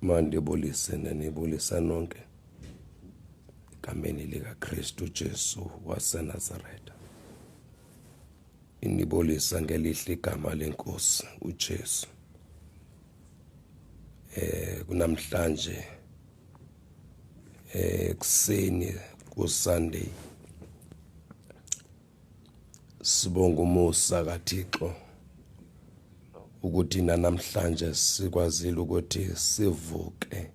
Mandibulise nanibulisa nonke egameni likaKristu Jesu waseNazaretha. Inibulisa ngelihle igama lenkosi uJesu. Kunamhlanje ekseni kuSunday sibonga umusa kaThixo ukuthi namhlanje sikwazile ukuthi sivuke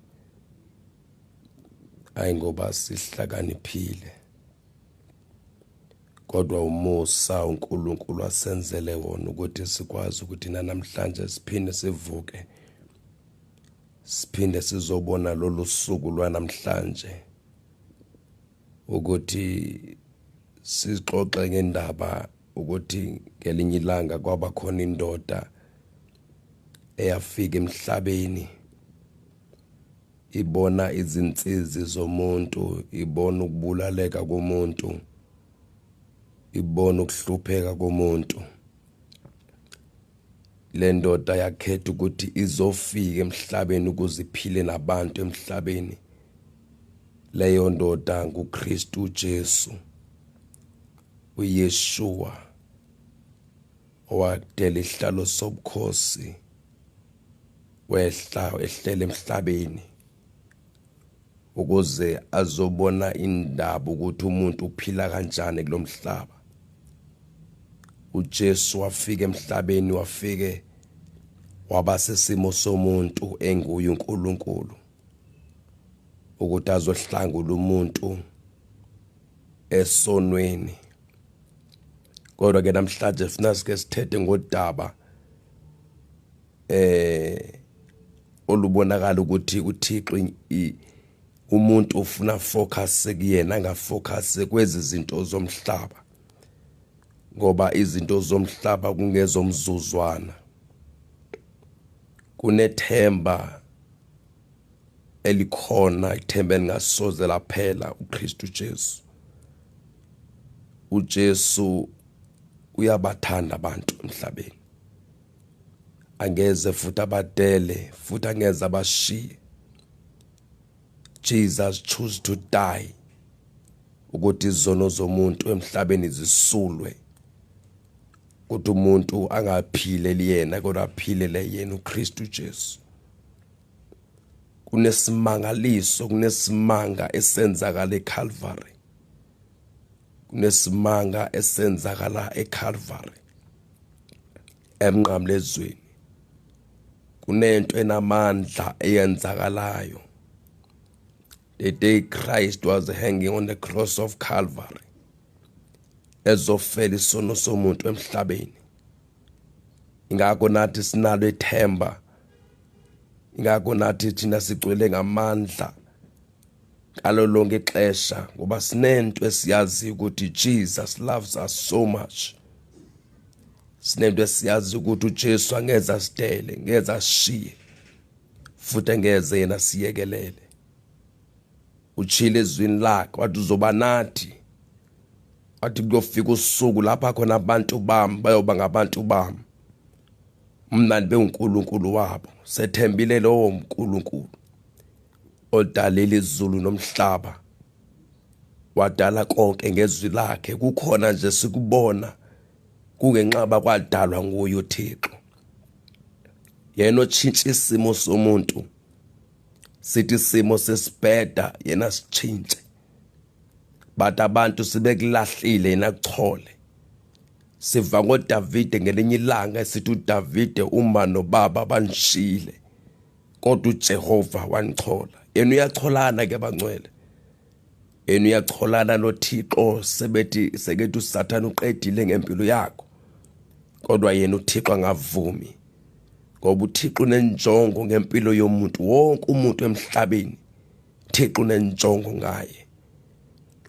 ayingoba sihlakaniphile kodwa umusa uNkulunkulu asenzele wona ukuthi sikwazi ukuthi namhlanje siphinde sivuke siphinde sizobona lolu suku lwanamhlanje ukuthi sixoxe ngendaba ukuthi ngelinye ilanga kwaba khona indoda eyafika emhlabeni ibona izinsizi zomuntu, ibona ukubulaleka komuntu, ibona ukuhlupheka komuntu. Le ndoda yakhetha ukuthi izofika emhlabeni ukuze iphile nabantu emhlabeni. Leyo ndoda nguKristu Jesu, uYeshua, owakudela isihlalo sobukhosi ehlele emhlabeni ukuze azobona indaba ukuthi umuntu uphila kanjani kulomhlaba. uJesu wafika emhlabeni, wafike waba sesimo somuntu enguye uNkulunkulu ukuthi azohlangula umuntu esonweni. Kodwa ke namhlanje sifuna sithethe ngodaba olubonakala ukuthi uThixo umuntu ufuna focus kuyena, angafocus kwezi zinto zomhlaba, ngoba izinto zomhlaba kungezomzuzwana. Kunethemba elikhona, ithemba elingasoze laphela, uKristu Jesu. uJesu uyabathanda abantu emhlabeni, angeze futhi abadele, futhi angeze abashiye. Jesus chose to die ukuthi izono zomuntu emhlabeni zisulwe, ukuthi umuntu angaphile liyena kodwa aphile yena uKristu Jesu. Kunesimangaliso, kunesimanga esenzakala eCalvary, kunesimanga esenzakala eCalvary emnqamlezweni. Kunento enamandla eyenzakalayo. The day Christ was hanging on the cross of Calvary, ezofela isono somuntu emhlabeni. Ingakho nathi sinalo ithemba, ingakho nathi thina sigcwele ngamandla ngalo lonke ixesha, ngoba sinento esiyazi ukuthi Jesus loves us so much. Sinento esiyazi ukuthi uJesu angeze asidele, ngeze ashiye, futhi angeze yena siyekelele. Uchile ezwini lakhe wathi uzoba nathi, wathi kuyofika usuku lapha khona abantu bami bayoba ngabantu bami, mina ndibe uNkulunkulu wabo. Sethembile lowo uNkulunkulu odalela izulu nomhlaba, wadala konke ngezwi lakhe. Kukhona nje sikubona kungenxaba kwadalwa nguye uThixo, yena otshintsha isimo somuntu. Sithi isimo sesibheda yena sitshintshe, but abantu sibekulahlile yena kuchole. Siva ngoDavide ngelinye ilanga esithi uDavide uma nobaba banishile kodwa uJehova wanichola. Yena uyacholana ke bangcwele, yena uyacholana noThixo. Sekethi uSathane uqedile ngempilo yakho, kodwa yena uThixo angavumi, ngoba uThixo unenjongo ngempilo yomuntu. Wonke umuntu emhlabeni uThixo unenjongo ngaye.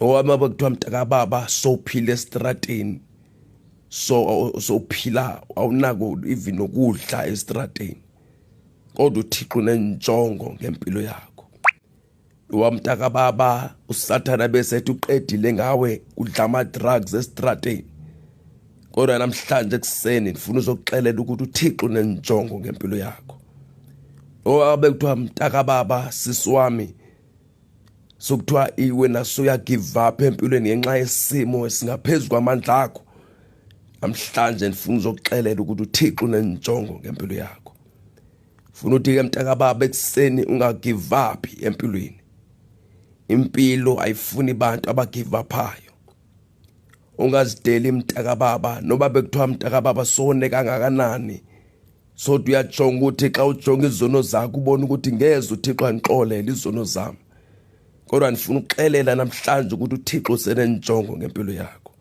Owama bekuthiwa mntakababa sophila estrateni, sophila awunako even ukudla estrateni, kodwa uThixo unenjongo ngempilo yakho. Wamntakababa uSathane besethi uqedile ngawe, udla ama-drugs estrateni, kodwa namhlanje kuseni ngifuna uzokuxelela ukuthi uThixo unenjongo ngempilo yakho. owabe kuthiwa mntaka baba sisi wami sokuthiwa iwe naso ya give up empilweni ngenxa yesimo esingaphezulu kwamandla akho, namhlanje ngifuna uzokuxelela ukuthi uThixo unenjongo ngempilo yakho. Ufuna ukuthi ke mntaka baba ekseni unga give up empilweni. Impilo ayifuni abantu aba give upayo. Ungazideli mntaka baba noba bekuthiwa mntaka baba sone kangakanani, so uyajonga ukuthi xa ujonga izono zakho ubona ukuthi ngeze uThixo anixolele izono zami. Kodwa ngifuna ukuxelela namhlanje ukuthi uThixo usenenjongo ngempilo yakho.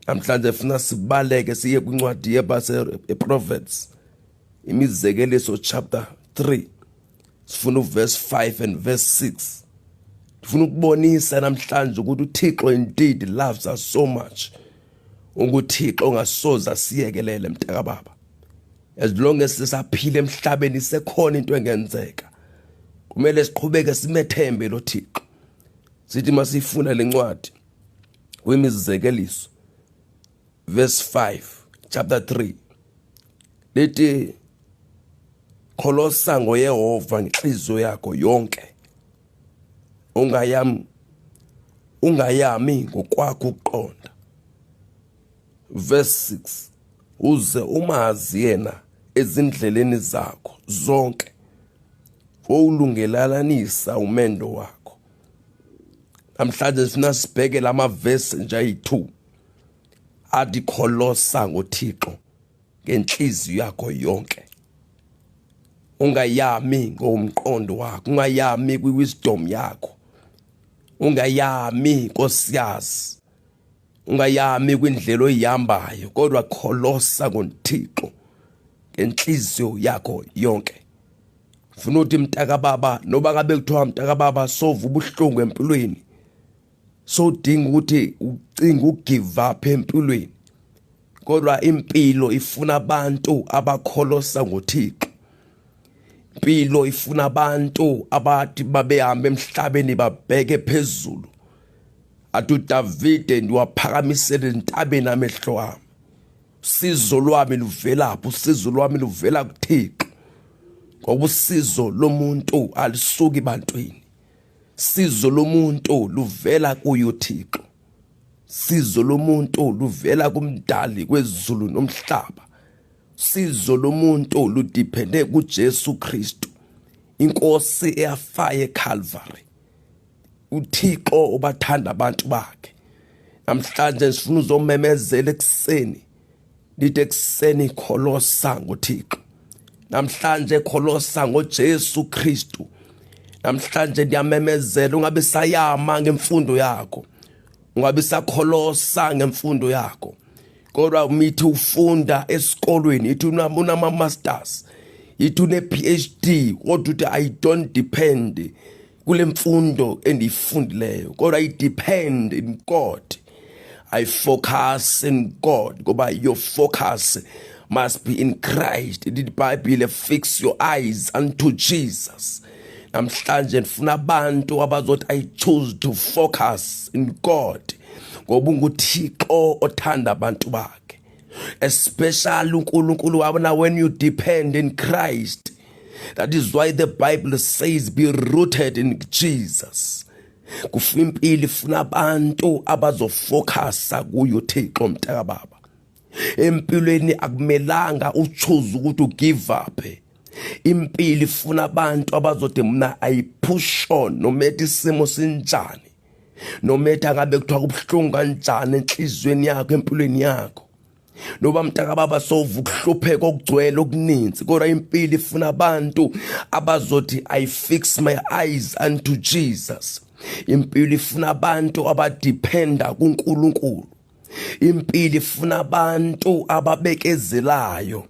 Namhlanje funa sibaleke siye kwincwadi yeProverbs, imizekeliso chapter 3, sifuna uverse 5 and verse 6. Ngifuna ukubonisa namhlanje ukuthi uThixo indeed loves us so much, ukuthi uThixo ongasoza siyekelele mntaka baba. As long as sisaphila emhlabeni sekhona into engenzeka, kumele siqhubeke simethembe lo Thixo. Sithi masifuna lencwadi kwimizekeliso verse 5 chapter 3 lithi kholosa ngoYehova ngenhliziyo yakho yonke, ungayami ngokwakho ukuqonda. Verse 6 uze umazi yena ezindleleni zakho zonke, owulungelalanisa umendo wakho. Namhlanje sifuna sibheke lama verse nje ayi2 athi kholosa ngoThixo ngenhliziyo yakho yonke, ungayami ngomqondo wakho, ungayami kwiwisdom yakho, ungayami nkosiyazi, ungayami kwindlela oyihambayo, kodwa kholosa ngoThixo ngenhliziyo yakho yonke. Ufuna ukuthi mntaka baba noba ngabe kuthiwa mntaka baba sova ubuhlungu empilweni, so dinga ukuthi ucinga ugive up empilweni, kodwa impilo ifuna abantu abakholosa ngoThixo. Impilo ifuna abantu abathi babehamba emhlabeni babheke phezulu. Athi uDavide ndiwaphakamisele entabeni amehlo wami, usizo lwami luvelaphi? Usizo lwami luvela kuThixo, ngoba usizo lomuntu alisuki bantwini. Sizo lomuntu luvela kuye uThixo. Sizo lomuntu luvela kumdali kwezulu nomhlaba. Sizo lomuntu ludepende kuJesu Kristu, inkosi eyafaye eCalvary. uThixo ubathanda abantu bakhe. Namhlanje sifuna uzomemezela ekseni, lithi ekseni kholosa ngoThixo. Namhlanje kholosa ngoJesu Kristu. Namhlanje ndiyamemezela ungabe sayama ngemfundo yakho, ungabe sakholosa ngemfundo yakho, kodwa umithi ufunda esikolweni, ithi unama masters, ithi une PhD, kodwa uthi I don't depend kule mfundo endiyifundileyo, kodwa I depend in God. I focus in God, ngoba your focus must be in Christ. The Bible, fix your eyes unto Jesus. Namhlanje ndifuna abantu abazothi I choose to focus in God, ngoba unguThixo othanda abantu bakhe. Especially uNkulunkulu wabona when you depend in Christ. That is why the Bible says be rooted in Jesus. Kufimpili funa abantu abazofocasa kuyo uThixo mntaka baba. Empilweni akumelanga uchoose ukuthi ugive up. Impilo ifuna abantu abazothi mina I push on, nomethe isimo sinjani, nomethe ngabe kuthiwa kubuhlungu kanjani enhlizweni yakho empilweni yakho, noba mntaka baba sovukuhlupheka okugcwele okuninzi, kodwa impilo ifuna abantu abazothi I fix my eyes unto Jesus. Impilo ifuna abantu abadependa kuNkulunkulu. Impilo ifuna abantu ababekezelayo,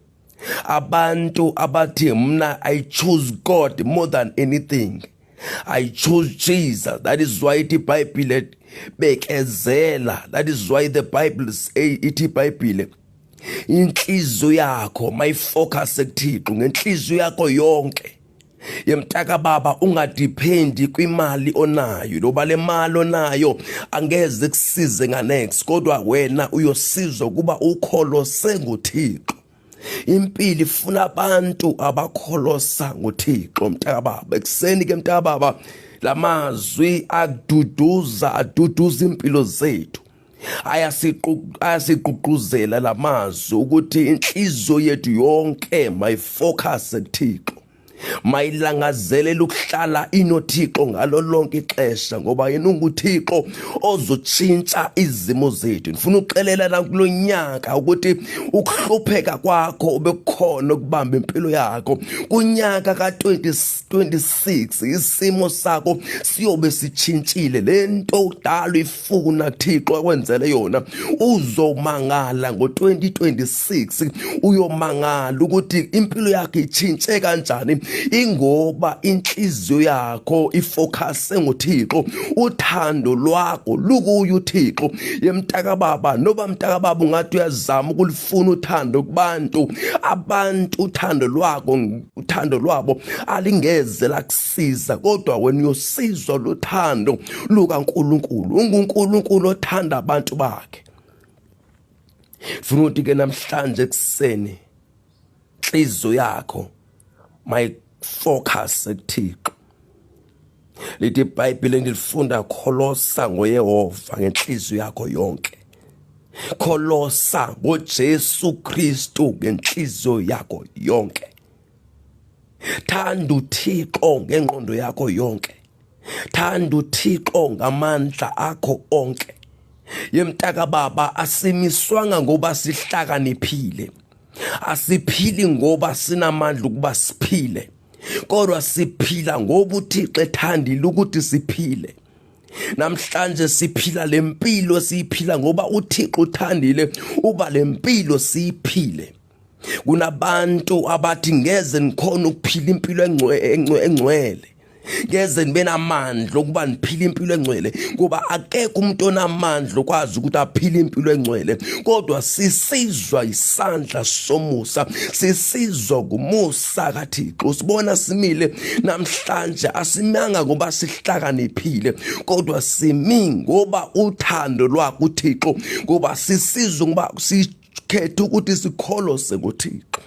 abantu abathi mina I choose God more than anything. I choose Jesus. That is why the Bible bekezela. That is why the Bible say ithi Bible inhliziyo yakho my focus ekuThixo ngenhliziyo yakho yonke. Yemntaka baba ungadependi kwimali onayo, loba le mali onayo angeze kusize nganext, kodwa wena uyosizwa kuba ukholose ngoThixo. Impilo ifuna abantu abakholosa ngoThixo mntakababa. Ekseni ke mntakababa lamazwi aduduza impilo zethu. Ayasiqhuquzela lamazwi ukuthi inhliziyo yethu yonke mayifocus kuThixo. Mayilangazelela ukuhlala inoThixo ngalo lonke ixesha ngoba yena unguThixo ozotshintsha izimo zethu. Ngifuna ukuxelela la kulonyaka ukuthi ukuhlupheka kwakho obekukhona ukubamba impilo yakho kunyaka ka2026 isimo sakho siyobe sitshintshile. Lento udala ifuna Thixo akwenzele yona uzomangala ngo2026 uyomangala ukuthi impilo yakho itshintshe kanjani. Ingoba inhliziyo yakho ifocus ngoThixo, uthando lwakho lukuye uThixo. Yemntakababa noba mntakababa ungathi uyazama ukulifuna uthando kubantu, abantu uthando lwabo alingeze lakusiza, kodwa wena uyosizwa lothando lukaNkulunkulu. UNkulunkulu othanda abantu bakhe. Funa ukuthi ke namhlanje ekseni inhliziyo yakho my focus kuThixo. Lithi iBhayibheli ngilifunda kholosa ngoYehova ngenhliziyo yakho yonke. Kholosa ngoJesu Kristu ngenhliziyo yakho yonke. Thanda uThixo ngengqondo yakho yonke. Thanda uThixo ngamandla akho onke. Yemntakababa asimiswanga ngoba sihlakaniphile. Asiphili ngoba sinamandla ukuba siphile, kodwa siphila ngoba uThixo ethandile ukuthi siphile. Namhlanje siphila lempilo siphila ngoba uThixo uthandile uba lempilo siphile. Kunabantu abathi ngeze nikhona ukuphila impilo engcwele, ngeze nibe namandla ukuba niphile impilo engcwele, ngoba akekho umuntu onamandla ukwazi ukuthi aphile impilo engcwele, kodwa sisizwa isandla somusa, sisizwa kumusa kaThixo. Sibona simile namhlanje asimanga ngoba sihlakaniphile, kodwa simi ngoba uthando lwakhe uThixo, ngoba sisizwa ngoba sikhetha ukuthi sikholose ngoThixo.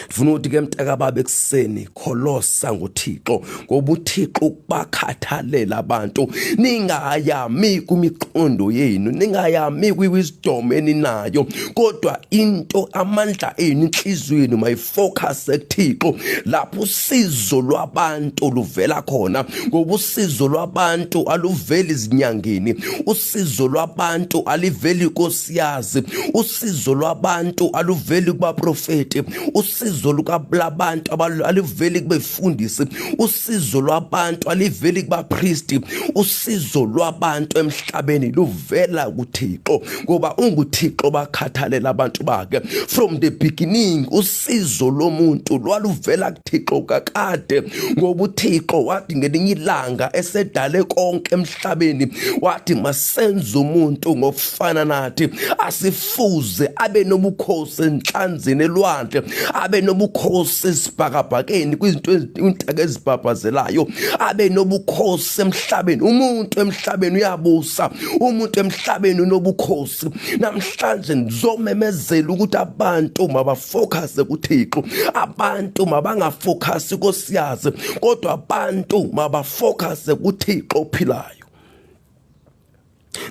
Funa ukuthi ke mntakababa ekseni kholosa ngoThixo ngoba uThixo ukubakhathalela abantu. Ningayami kumiqondo yenu, ningayami kwiwisdom eninayo, kodwa into amandla enu inhliziyo yenu mayifocus kuThixo. Lapho usizo lwabantu luvela khona, ngoba usizo lwabantu aluveli izinyangeni, usizo lwabantu aliveli kusiyazi, usizo lwabantu aluveli kubaprofeti, usizo lukabantu aliveli kubefundisi, usizo lwabantu aliveli kubapriesti, usizo lwabantu emhlabeni luvela kuThixo, ngoba unguThixo bakhathalela abantu bakhe. From the beginning usizo lomuntu lwaluvela kuThixo kakade, ngoba uThixo wathi ngelinye ilanga esedale konke emhlabeni wathi masenze umuntu ngokufana nathi, asifuze abe nobukhosi enhlanzini elwandle, abe nobukhosi esibhakabhakeni kwizinto intaka ezibhabhazelayo, abe nobukhosi emhlabeni. Umuntu emhlabeni uyabusa, umuntu emhlabeni unobukhosi. Namhlanje ngizomemezela ukuthi abantu mabafocus kuThixo, abantu mabangafocus kosiyazi, kodwa abantu mabafocus kuThixo ophilayo.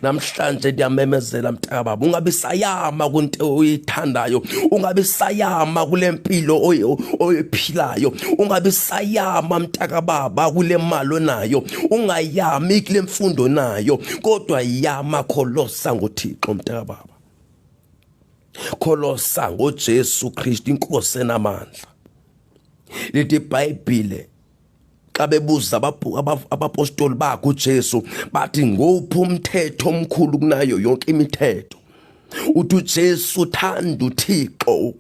Namhlanje ndiyamemezela mntakababa, ungabe sayama kunto oyithandayo, ungabe sayama kule mpilo oyiphilayo, ungabe sayama mntakababa kule mali onayo, ungayami kule mfundo nayo, kodwa yama kholosa ngoThixo mntakababa. Kholosa ngoJesu Kristu inkosi enamandla. Lithi iBhayibheli xa bebuza abapostoli bakhe uJesu bathi ngophi umthetho omkhulu kunayo yonke imithetho? Uthi uJesu uthanda uThixo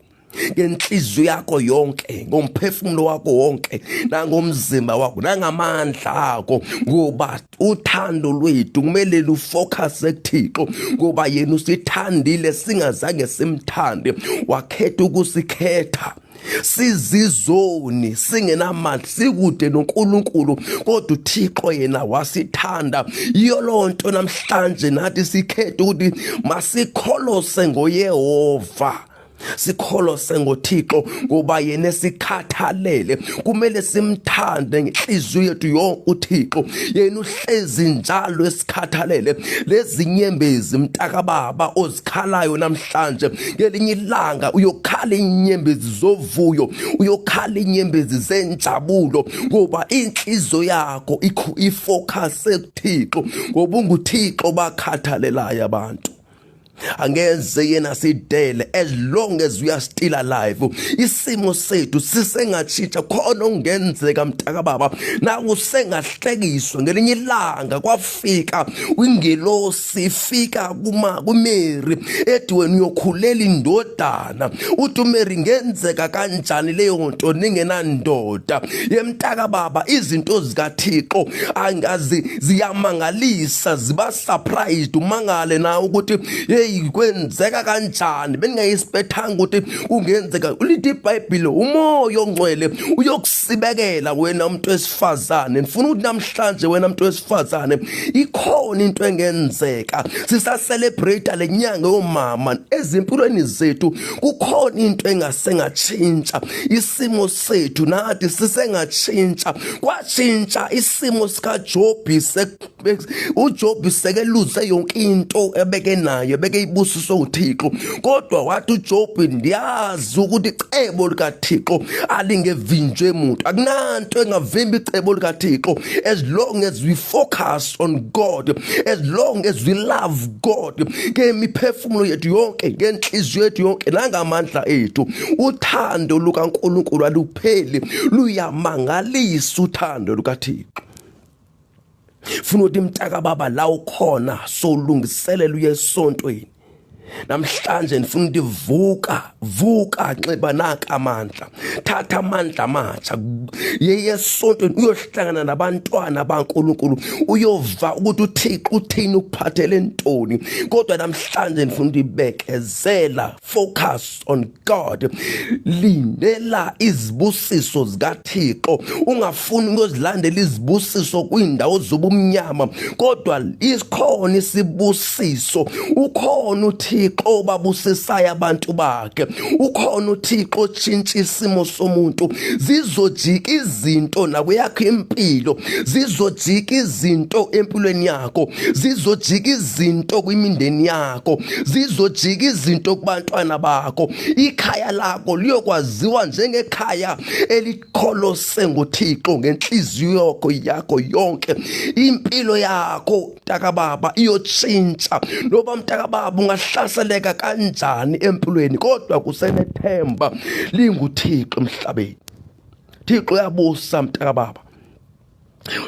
ngenhliziyo yakho yonke, ngomphefumulo wakho wonke, nangomzimba wakho, nangamandla akho, ngoba uthando lwethu kumele lufocus kuThixo, ngoba yena usithandile singazange simthande, wakhetha ukusikhetha. Sizizoni singenamandla, sikude noNkulunkulu, kodwa uThixo yena wasithanda. Iyo lonto namhlanje nathi sikhethe ukuthi masikholose ngoYehova Sikholose ngoThixo ngoba yena esikhathalele. Kumele simthande ngenhliziyo yethu yonke uThixo. Yena uhlezi njalo esikhathalele. Lezi nyembezi mntakababa ozikhalayo namhlanje, ngelinye ilanga uyokhala inyembezi zovuyo, uyokhala inyembezi zenjabulo ngoba inhliziyo yakho ifocus ekuThixo, ngoba unguThixo bakhathalelayo abantu. Angeze yena sidele as long as we are still alive. Isimo sethu sisengatshintsha khona ongenzeka mntakababa nawe usengahlekiswa ngelinye ilanga kwafika ingelosi ifika kuMary ethi wena uyokhulela indodana. Uthi uMary ngenzeka kanjani leyo nto ningenandoda? Yemntakababa izinto zikaThixo angazi ziyamangalisa, ziba surprised umangale na ukuthi kwenzeka kanjani beningayisibethanga ukuthi kungenzeka. Ulithi iBhayibheli umoya ongcwele uyokusibekela wena umuntu wesifazane. Ngifuna ukuthi namhlanje wena umuntu wesifazane ikhona into engenzeka. Sisa-celebrate lenyanga yomama ezimpilweni zethu, kukhona into engasengatshintsha. Isimo sethu nathi sisengatshintsha. Kwatshintsha isimo sikaJob. uJob sekeluze yonke into ebeke nayo, ebeke ibusiso uThixo. Kodwa wathi uJob, ndiyazi ukuthi icebo likaThixo alingevinjwe umuntu. Akunanto engavimba icebo likaThixo as long as we focus on God, as long as we love God ngemiphefumulo yethu yonke, ngenhliziyo yethu yonke nangamandla ethu. Uthando lukaNkulunkulu alupheli, luyamangalisa uthando lukaThixo. Funa ukuthi mntakababa la ukhona solungiselela uye esontweni. Namhlanje nifuna ukuthi vuka nxiba naka amandla, thatha amandla amatsha, yeye esontweni uyohlangana nabantwana baNkulunkulu, uyova ukuthi uThixo uthini ukuphathele ntoni. Kodwa namhlanje nifuna ukuthi bekezela, focus on God, lindela izibusiso zikaThixo. Ungafuni ukuzilandela izibusiso kwindawo zobumnyama, kodwa isikhona isibusiso. Ukhona uThixo obabusisayo abantu bakhe, ukhona uThixo otshintsha isimo somuntu. Zizojika izinto nakweyakho impilo, zizojika izinto empilweni yakho, zizojika izinto kwimindeni yakho, zizojika izinto kubantwana bakho. Ikhaya lakho liyokwaziwa njengekhaya elikholose ngoThixo ngenhliziyo yakho yonke. Impilo yakho mntakababa iyotshintsha. Noba mntakababa ungahlaseleka kanjani empilweni, kodwa kusenethemba linguThixo emhlabeni. Thixo uyabusa mntakababa.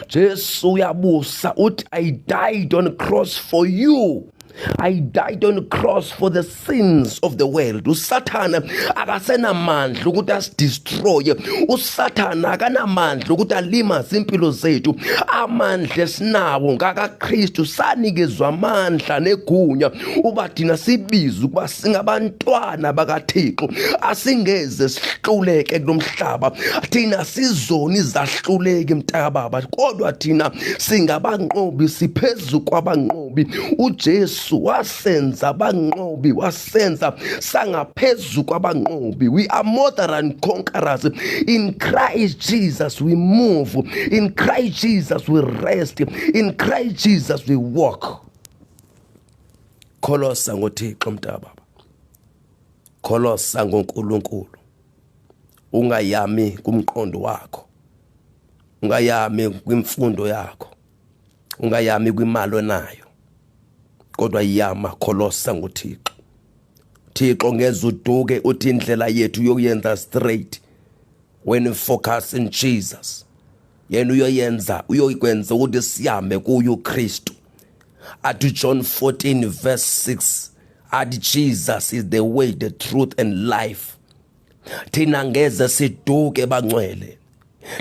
Jesu uyabusa, uthi I died on the cross for you. I died on the cross for the sins of the world. Usathana akasenamandla ukuthi asidestroye. Usathana akanamandla ukuthi alimaze impilo zethu. Amandla esinawo ngakaKristu, sanikezwa amandla negunya uba thina sibizwe ukuba singabantwana bakaThixo. Asingeze sihluleke kulomhlaba, thina sizoni zahluleke mntakababa, kodwa thina singabanqobi, siphezulu kwabanqobi. uJesu wasenza abanqobi, wasenza sangaphezulu kwabanqobi. We are more than conquerors. In Christ Jesus we move, in Christ Jesus we rest, in Christ Jesus we walk. Kholosa ngoThixo mntakababa, kholosa ngoNkulunkulu. Ungayami kumqondo wakho, ungayami kwimfundo yakho, ungayami kwimalo nayo, kodwa yama kholosa ngoThixo. Thixo ngeze uduke uthi indlela yethu yokuyenza straight. When we focus in Jesus, yena uyokwenza ukuthi siyame kuyo uKristu. Athi John 14 verse 6, athi Jesus is the way, the truth and life. Thina ngeze siduke bangcwele,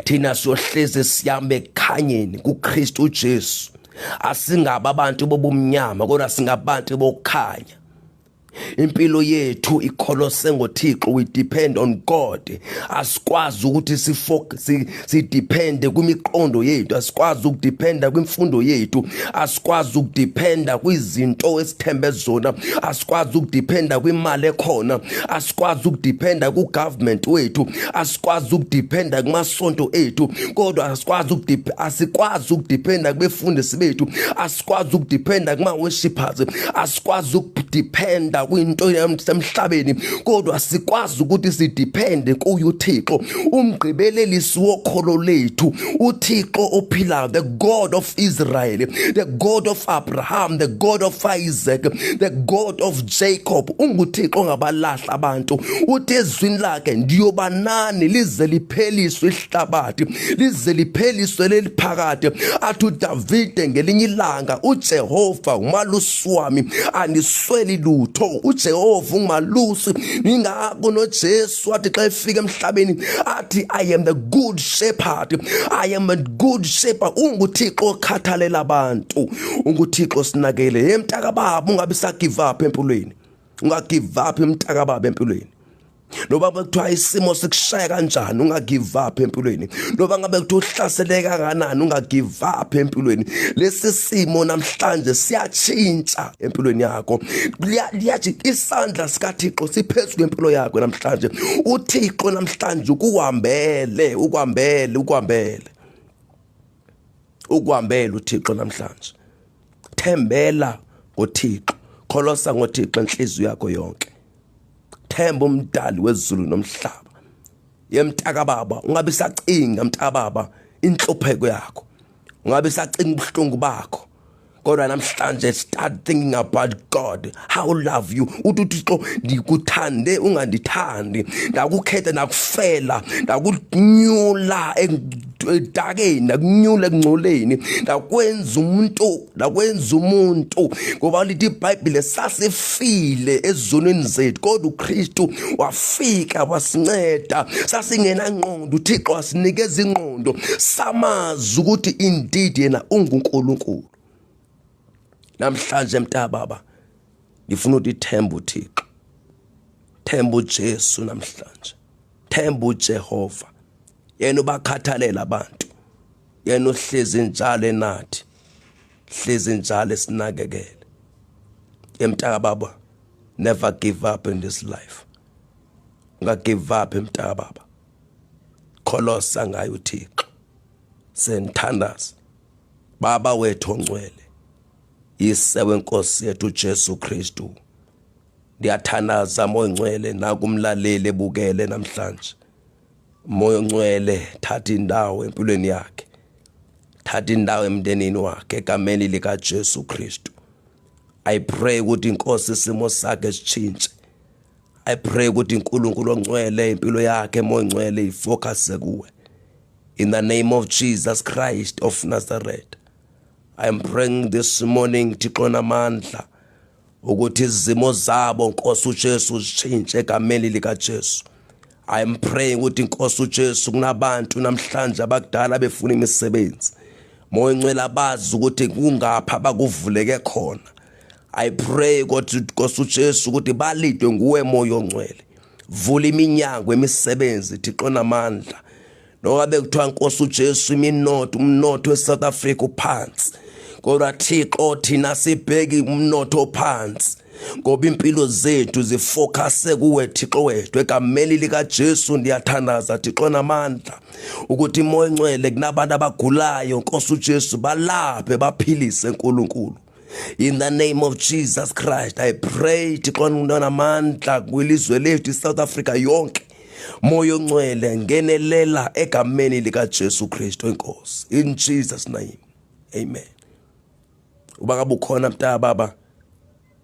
thina siyohleze siyame ekhanyeni kuKristu uJesu. Asingaba abantu bobumnyama kodwa singabantu bokukhanya. impilo yethu ikholose ngoThixo. We depend on God. Asikwazi ukuthi si depend kwimiqondo yethu, asikwazi ukudependa kwimfundo yethu, asikwazi ukudependa kwizinto esithembe zona, asikwazi ukudependa kwimali ekhona, asikwazi ukudependa ku government wethu, asikwazi ukudependa kumasonto ethu, kodwa asikwazi ukudependa kubefundisi bethu, asikwazi ukudependa kuma worshipers, asikwazi ukudependa kwinto emhlabeni, kodwa sikwazi ukuthi sidepende kuye uThixo, umgqibelelisi wokholo lethu, uThixo ophilayo, the God of Israel, the God of Abraham, the God of Isaac, the God of Jacob. UnguThixo ongabalahla abantu. Uthi ezwini lakhe ndiyobanani lize lipheliswe ihlabathi, lize lipheliswe leliphakade. Athi uDavide ngelinye ilanga, uJehova umalusi wami anisweli lutho, uJehova ungumalusi. Ingakho noJesu athi xa efika emhlabeni athi I am the good shepherd, I am a good shepherd. UnguThixo okhathalela abantu, UnguThixo sinakele. Emntaka baba ungabe sagive up empilweni, ungagive up emntaka baba empilweni. Noba bekuthiwa isimo sikushaya kanjani, ungagive up empilweni. Noba ngabe kuthiwa uhlaseleka kangakanani, ungagive up empilweni. Lesi simo namhlanje siyatshintsha empilweni yakho. Liyathi isandla sikaThixo siphezu kwempilo yakho namhlanje. uThixo namhlanje ukuhambele uThixo namhlanje. Thembela ngoThixo, kholosa ngoThixo enhliziyo yakho yonke. Themba umdali wezulu nomhlaba. Yemntaka baba ungabe sacinga mntaka baba inhlupheko yakho, ungabe sacinga ubuhlungu bakho, kodwa namhlanje start thinking about God, how love you. uThixo ndikuthande ungandithandi, ndakukhetha nakufela, ndakunyula edakeni, ndakunyula ekungcoleni, ndakwenza umuntu, ngoba lithi iBhayibhile sasifile ezonweni zethu, kodwa uKristu wafika wasinceda. Sasingena ngqondo, uThixo wasinikeza ingqondo, samazi ukuthi indeed yena unguNkulunkulu. Namhlanje mntaka baba ngifuna ukuthi themba uThixo, themba uJesu namhlanje, themba uJehova, yena ubakhathalela abantu, yena uhlezi njalo nathi, hlezi njalo sinakekele. Mntaka baba, never give up in this life. Ungagive up mntaka baba, kholosa ngayo uThixo. Senthandaza baba wethu ongcwele, Yise wenkosi yethu Jesu Kristu. Ndiyathandaza moya ngcwele nakumlaleli ebukele namhlanje. Moya ngcwele thatha indawo empilweni yakhe, thatha indawo emndenini wakhe egameni lika Jesu Kristu. I pray ukuthi inkosi isimo sakhe sitshintshe. I pray ukuthi uNkulunkulu ongcwele impilo yakhe moya ngcwele ifocus kuwe. In the name of Jesus Christ of Nazareth, I am praying this morning Thixo namandla ukuthi izimo zabo Nkosi uJesu zitshintshe egameni lika Jesu. I am praying ukuthi Nkosi uJesu kunabantu namhlanje abakudala befuna imisebenzi, moya ngcwele abazi ukuthi kungapha bakuvuleke khona. I pray ukuthi Nkosi uJesu ukuthi balidwe nguwe moya ongcwele, vula iminyango emisebenzi Thixo namandla. Nokabe kuthiwa Nkosi uJesu umnotho weSouth Africa uphansi, kodwa Thixo thina sibheki umnotho ophansi, ngoba impilo zethu zifocuse kuwe Thixo wethu egameni lika Jesu. Ndiyathandaza Thixo namandla ukuthi moya ngcwele kunabantu abagulayo Nkosi uJesu balaphe baphilise uNkulunkulu. In the name of Jesus Christ, I pray Thixo namandla kwilizwe lethu South Africa yonke, moya ongcwele ngenelela egameni lika Jesu Kristu inkosi. In Jesus name, amen. Uba ngabe ukhona mntaka baba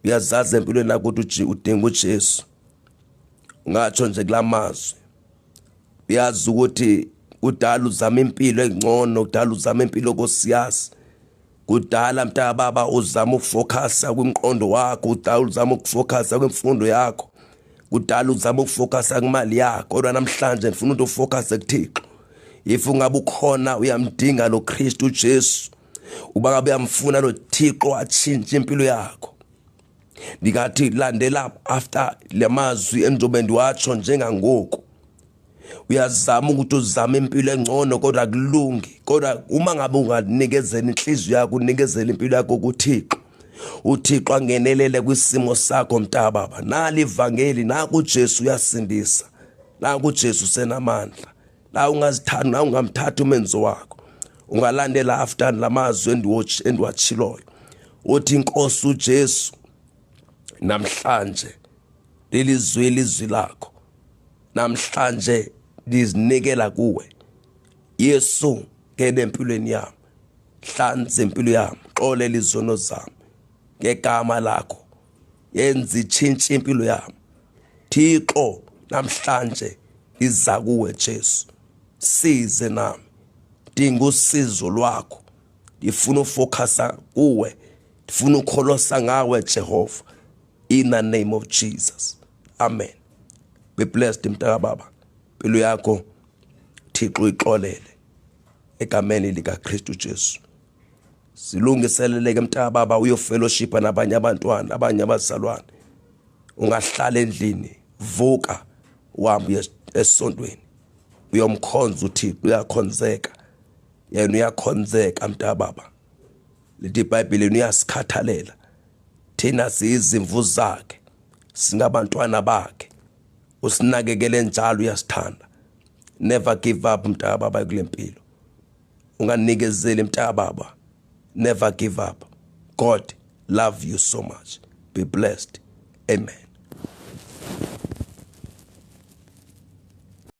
uyazazi empilweni yakho ukuthi udinga uJesu, ungatsho nje kulamazwi, uyazi ukuthi kudala uzama impilo engcono, kudala uzama impilo kosiyazi, kudala mntaka baba uzama ukufocusa kwimqondo wakho, kudala uzama ukufocusa kwimfundo yakho, kudala uzama ukufocusa kumali yakho, kodwa namhlanje ngifuna ukuthi ufocuse kuThixo. If ungabe ukhona uyamdinga lo Kristu Jesu, uba ngabe uyamfuna lo Thixo atshintshe impilo yakho, Ndikathi landela after lemazwi enjobe ndiwatsho njengangoku. Uyazama ukuthi uzame impilo engcono kodwa kulungi. Kodwa uma ngabe unganikezela inhliziyo yakho unikezela impilo yakho kuThixo, uThixo angenelele kwisimo sakho mntababa. Nali ivangeli naku uJesu uyasindisa. Naku uJesu senamandla. La ungazithanda na ungamthatha umenzo wakho. Ungalandela after lamazwi endiwatshiloyo. Uthi inkosi uJesu namhlanje lelizwi lakho. Namhlanje lizinikela kuwe. Yesu ngene empilweni yami. Hlanze impilo yami, xolela izono zami. Ngegama lakho yenza itshintshe impilo yami. Thixo namhlanje iza kuwe Jesu. Size nami. Dinga usizo lwakho. Ndifuna ufocusa kuwe. Ndifuna ukholosa ngawe Jehova. In the name of Jesus. Amen. Be blessed mntakababa. Impilo yakho Thixo ixolele egameni lika Kristu Jesu. Silungiseleleke mntakababa uyofellowshipa nabanye abantwana, abanye abazalwane. Ungahlala endlini, vuka uhambe esontweni. Uyomkhonza uThixo, uyakhonzeka. Yena uyakhonzeka mntakababa. Lithi iBhayibheli uyasikhathalela. Thina siyizimvu zakhe, singabantwana bakhe. Usinakekele njalo uyasithanda. Never give up mntakababa kulempilo. Unganikezeli mntakababa. Never give up. God love you so much. Be blessed. Amen.